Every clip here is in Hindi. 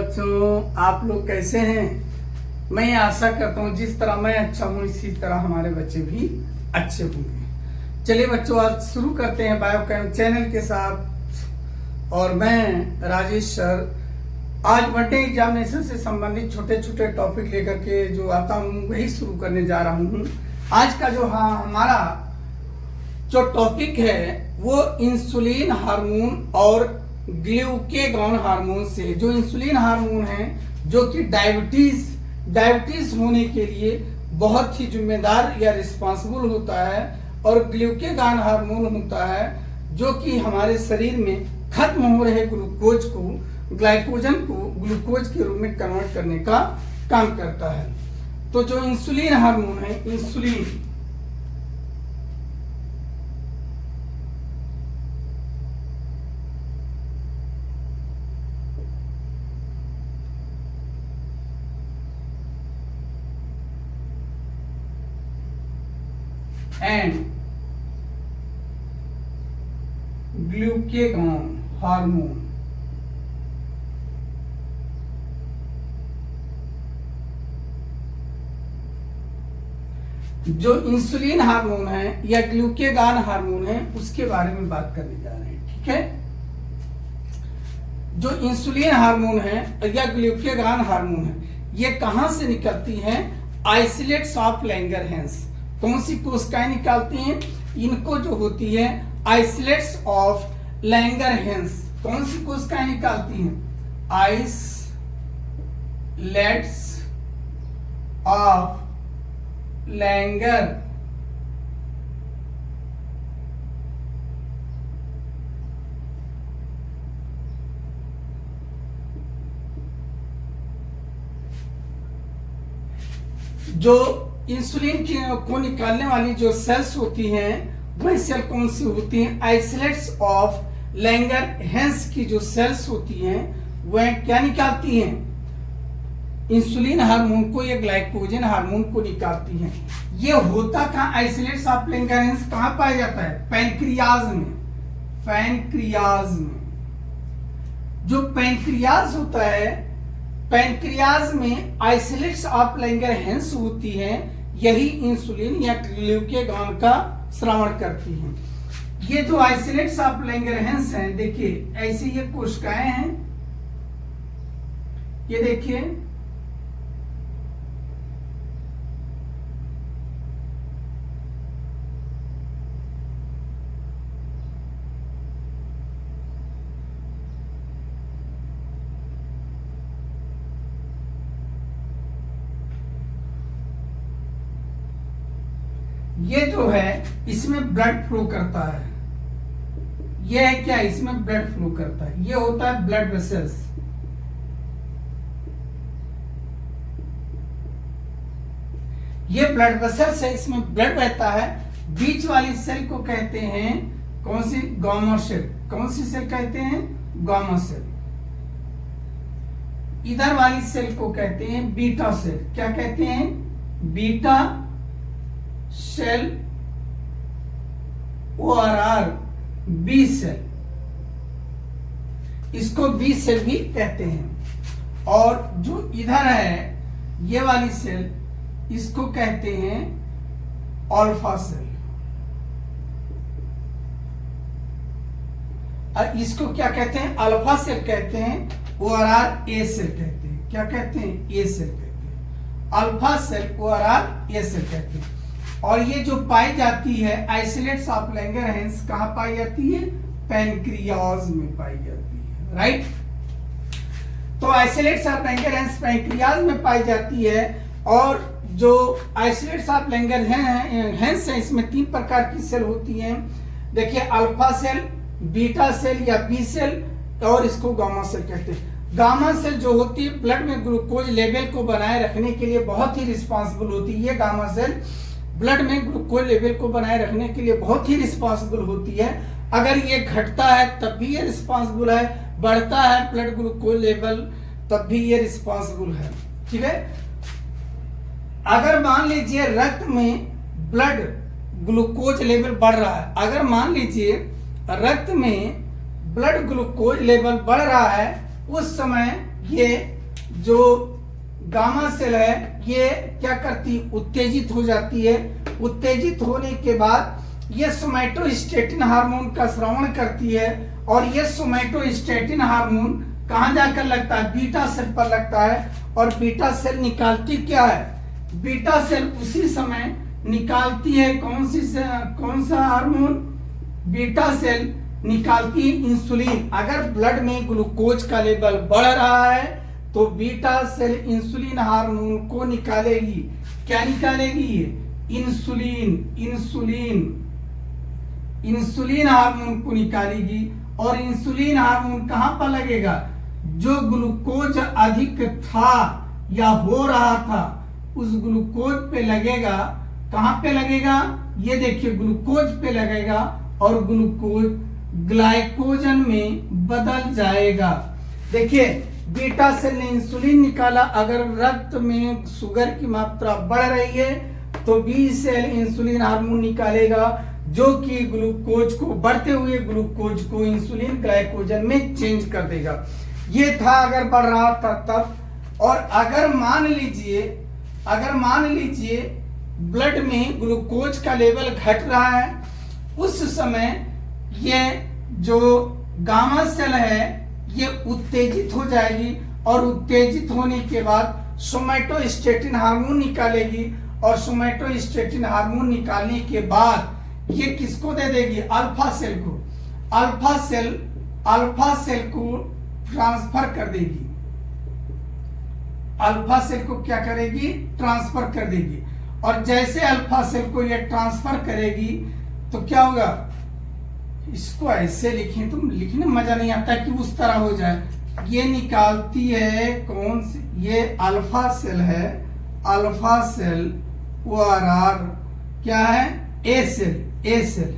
बच्चों, आप लोग कैसे हैं। मैं ये आशा करता हूँ जिस तरह मैं अच्छा हूँ इसी तरह हमारे बच्चे भी अच्छे होंगे। चलिए बच्चों, आज शुरू करते हैं बायोकेम चैनल के साथ। और मैं राजेश सर आज वनडे एग्जामिनेशन से संबंधित छोटे छोटे टॉपिक लेकर के जो आता हूँ वही शुरू करने जा रहा हूँ। आज का जो हमारा जो टॉपिक है वो इंसुलिन हार्मोन और ग्लूकेगॉन हार्मोन से, जो इंसुलिन हार्मोन है जो कि डायबिटीज होने के लिए बहुत ही जिम्मेदार या रिस्पांसिबल होता है, और ग्लूकेगॉन हार्मोन होता है जो कि हमारे शरीर में खत्म हो रहे ग्लूकोज को, ग्लाइकोजन को ग्लूकोज के रूप में कन्वर्ट करने का काम करता है। तो जो इंसुलिन हार्मोन है, इंसुलिन एंड ग्लूकेगॉन हार्मोन जो इंसुलिन हार्मोन है या ग्लूकेगॉन हार्मोन है उसके बारे में बात करने जा रहे हैं। ठीक है, जो इंसुलिन हार्मोन है या ग्लूकेगॉन हार्मोन है ये कहां से निकलती है? Isolates of Langerhans. कौन सी कोशिकाएं निकालती हैं? इनको जो होती है आइसोलेट्स ऑफ लैंगरहैंस। कौन सी कोशिकाएं निकालती हैं? आइसोलेट्स ऑफ लैंगर जो इंसुलिन को निकालने वाली जो सेल्स होती हैं वह सेल कौन सी होती हैं? आइसोलेट्स ऑफ लैंगरहैंस की जो सेल्स होती हैं वह क्या निकालती हैं? इंसुलिन हार्मोन को या ग्लाइकोजन हार्मोन को निकालती हैं। ये होता कहाँ? आइसोलेट्स ऑफ लैंगरहैंस कहाँ पाया जाता है? पैनक्रियाज में। पैनक्रियाज में जो पैनक्रियाज होता है, पैनक्रियाज में आइसोलेट्स ऑफ लैंगरहैंस होती हैं, यही इंसुलिन या ग्लूकेगॉन का श्रवण करती हैं। ये जो आइसोलेट्स ऑफ लैंगरहैंस हैं, देखिए ऐसे ये कोशिकाएं हैं, ये देखिए ये जो है इसमें ब्लड फ्लो करता है। ये है क्या? इसमें ब्लड फ्लो करता है। ये होता है ब्लड वेसल्स। ये ब्लड वेसल्स है, इसमें ब्लड बहता है। बीच वाली सेल को कहते हैं कौन सी? Gamma cell. कौन सी सेल कहते हैं? Gamma cell. इधर वाली सेल को कहते हैं बीटा सेल। क्या कहते हैं? Beta cell, ORR B cell, इसको बी सेल भी कहते हैं। और जो इधर है ये वाली सेल, इसको कहते हैं अल्फा सेल। और इसको क्या कहते हैं? अल्फा सेल कहते हैं, ORR ए सेल कहते हैं। क्या कहते हैं? ए सेल कहते हैं। अल्फा सेल, ORR ए सेल कहते हैं। और ये जो पाई जाती है आइसोलेट्स ऑफ लैंगरहैंस कहाँ पाई जाती है? पैनक्रियाज में पाई जाती है। राइट, तो आइसोलेट्स ऑफ लैंगरहैंस पैनक्रियाज में पाई जाती है। और जो आइसोलेट्स ऑफ लैंगरहैंस है इसमें 3 प्रकार की सेल होती हैं। देखिए, अल्फा सेल, बीटा सेल या बी सेल, और इसको गामा सेल कहते हैं। गामा सेल जो होती है ब्लड में ग्लूकोज लेवल को बनाए रखने के लिए बहुत ही रिस्पॉन्सिबल होती है। ये गामा सेल ब्लड में ग्लूकोज लेवल को बनाए रखने के लिए बहुत ही रिस्पॉन्सिबल होती है। अगर ये घटता है तब भी ये रिस्पॉन्सिबल है, बढ़ता है ब्लड ग्लूकोज लेवल तब भी ये रिस्पॉन्सिबल है। ठीक है, अगर मान लीजिए रक्त में ब्लड ग्लूकोज लेवल बढ़ रहा है, अगर मान लीजिए रक्त में ब्लड ग्लूकोज लेवल बढ़ रहा है, उस समय ये जो गामा सेल है ये क्या करती, उत्तेजित हो जाती है। उत्तेजित होने के बाद ये सोमैटोस्टेटिन हार्मोन का स्रावण करती है, और ये सोमैटोस्टेटिन हार्मोन कहां जाकर लगता है, बीटा सेल पर लगता है। और बीटा सेल निकालती क्या है, बीटा सेल उसी समय निकालती है कौन सा हार्मोन, बीटा सेल निकालती है इंसुलिन। अगर ब्लड में ग्लूकोज का लेवल बढ़ रहा है तो बीटा सेल इंसुलिन हार्मोन को निकालेगी। क्या निकालेगी, इंसुलिन हार्मोन को निकालेगी। और इंसुलिन हार्मोन कहां पर लगेगा, जो ग्लूकोज अधिक था या हो रहा था उस ग्लूकोज पे लगेगा। कहां पे लगेगा, ये देखिए ग्लूकोज पे लगेगा और ग्लूकोज ग्लाइकोजन में बदल जाएगा। देखिए बीटा सेल ने इंसुलिन निकाला। अगर रक्त में शुगर की मात्रा बढ़ रही है तो बी सेल इंसुलिन हार्मोन निकालेगा, जो कि ग्लूकोज को, बढ़ते हुए ग्लूकोज को इंसुलिन ग्लाइकोजन में चेंज कर देगा। ये था अगर बढ़ रहा था तब। और अगर मान लीजिए ब्लड में ग्लूकोज का लेवल घट रहा है, उस समय ये जो गामा सेल है ये उत्तेजित हो जाएगी, और उत्तेजित होने के बाद सोमैटोस्टेटिन हार्मोन निकालेगी। और सोमैटोस्टेटिन हार्मोन निकालने के बाद ये किसको दे देगी, अल्फा सेल को। अल्फा सेल को ट्रांसफर कर देगी। अल्फा सेल को क्या करेगी, ट्रांसफर कर देगी। और जैसे अल्फा सेल को ये ट्रांसफर करेगी तो क्या होगा, इसको ऐसे लिखें, तुम लिखने में मजा नहीं आता कि उस तरह हो जाए। ये निकालती है कौन सी, ये अल्फा सेल है, अल्फा सेल ORR क्या है, ए सेल।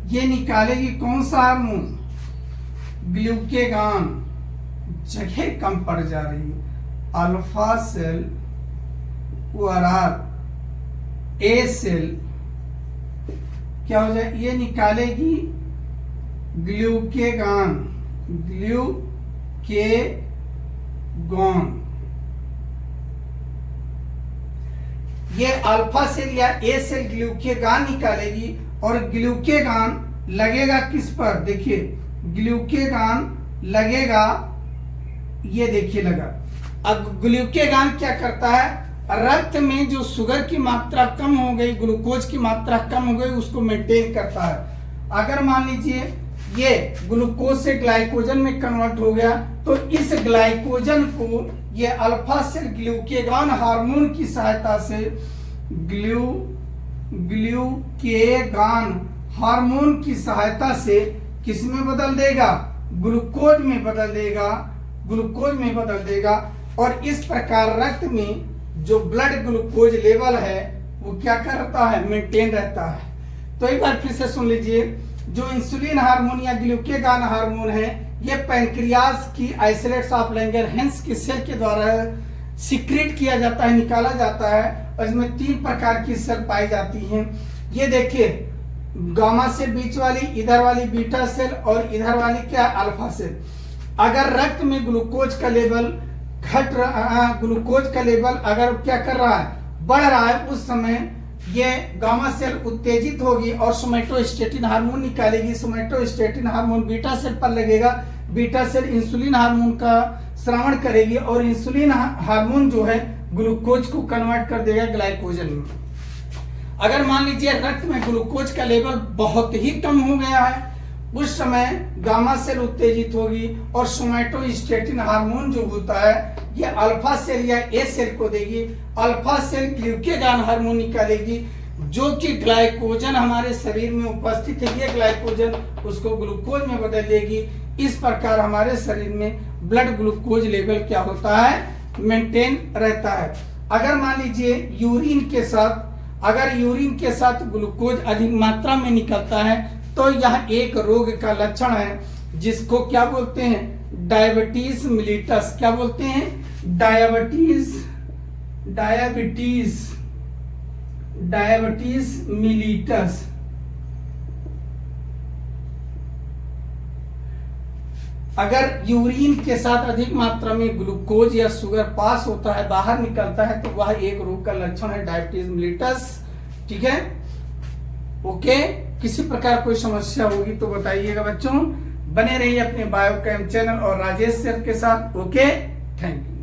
ये निकालेगी कौन सा हार्मोन, ग्लूकेगान। जगह कम पड़ जा रही है, अल्फा सेल ORR ए सेल क्या हो जाए, ये निकालेगी ग्लूकेगॉन। ये अल्फा सेल या ए सेल ग्लूकेगॉन निकालेगी। और ग्लूकेगॉन लगेगा किस पर, देखिए ग्लूकेगॉन लगेगा, ये देखिए लगा। अब ग्लूकेगॉन क्या करता है, रक्त में जो शुगर की मात्रा कम हो गई, ग्लूकोज की मात्रा कम हो गई, उसको मेंटेन करता है। अगर मान लीजिए ये ग्लूकोज से ग्लाइकोजन में कन्वर्ट हो गया तो इस ग्लाइकोजन को ये अल्फा सेल ग्लूकेगॉन हार्मोन की सहायता से, ग्लूकेगॉन हार्मोन की सहायता से किस में बदल देगा, ग्लूकोज में बदल देगा। और इस प्रकार रक्त में जो ब्लड ग्लूकोज लेवल है वो क्या करता है, मेंटेन रहता है। तो एक बार फिर से सुन लीजिए, जो इंसुलिन हार्मोन या ग्लूकेगॉन हार्मोन है ये पैंक्रियास की आइसोलेट्स ऑफ लैंगरहैंस की सेल के द्वारा सीक्रेट किया जाता है, निकाला जाता है। और इसमें 3 प्रकार की सेल पाई जाती हैं। ये देखिए गामा सेल बीच वाली, इधर वाली बीटा सेल, और इधर वाली क्या, अल्फा सेल। अगर रक्त में ग्लूकोज का लेवल ग्लूकोज का लेवल अगर क्या कर रहा है, बढ़ रहा है, उस समय ये गामा सेल उत्तेजित होगी और सोमैटोस्टेटिन हार्मोन निकालेगी। सोमैटोस्टेटिन हार्मोन बीटा सेल पर लगेगा, बीटा सेल इंसुलिन हार्मोन का स्रावण करेगी, और इंसुलिन हार्मोन जो है ग्लूकोज को कन्वर्ट कर देगा ग्लाइकोजन में। अगर मान लीजिए रक्त में ग्लूकोज का लेवल बहुत ही कम हो गया है, उस समय गामा सेल उत्तेजित होगी और सोमैटोस्टेटिन हार्मोन जो होता है ये अल्फा सेल या ए सेल को देगी। अल्फा सेल ग्लूकेगॉन हार्मोन निकालेगी, जो कि ग्लाइकोजन हमारे शरीर में उपस्थित है, ये ग्लाइकोजन उसको ग्लूकोज में बदल देगी। इस प्रकार हमारे शरीर में ब्लड ग्लूकोज लेवल क्या होता है, मेंटेन रहता है। अगर मान लीजिए यूरिन के साथ ग्लूकोज अधिक मात्रा में निकलता है तो यह एक रोग का लक्षण है, जिसको क्या बोलते हैं, डायबिटीज मिलिटस। क्या बोलते हैं, डायबिटीज मिलिटस। अगर यूरिन के साथ अधिक मात्रा में ग्लूकोज या शुगर पास होता है, बाहर निकलता है, तो वह एक रोग का लक्षण है, डायबिटीज मिलिटस। ठीक है, ओके। किसी प्रकार कोई समस्या होगी तो बताइएगा बच्चों। बने रहिए अपने बायोकेम चैनल और राजेश सर के साथ। Okay, thank you.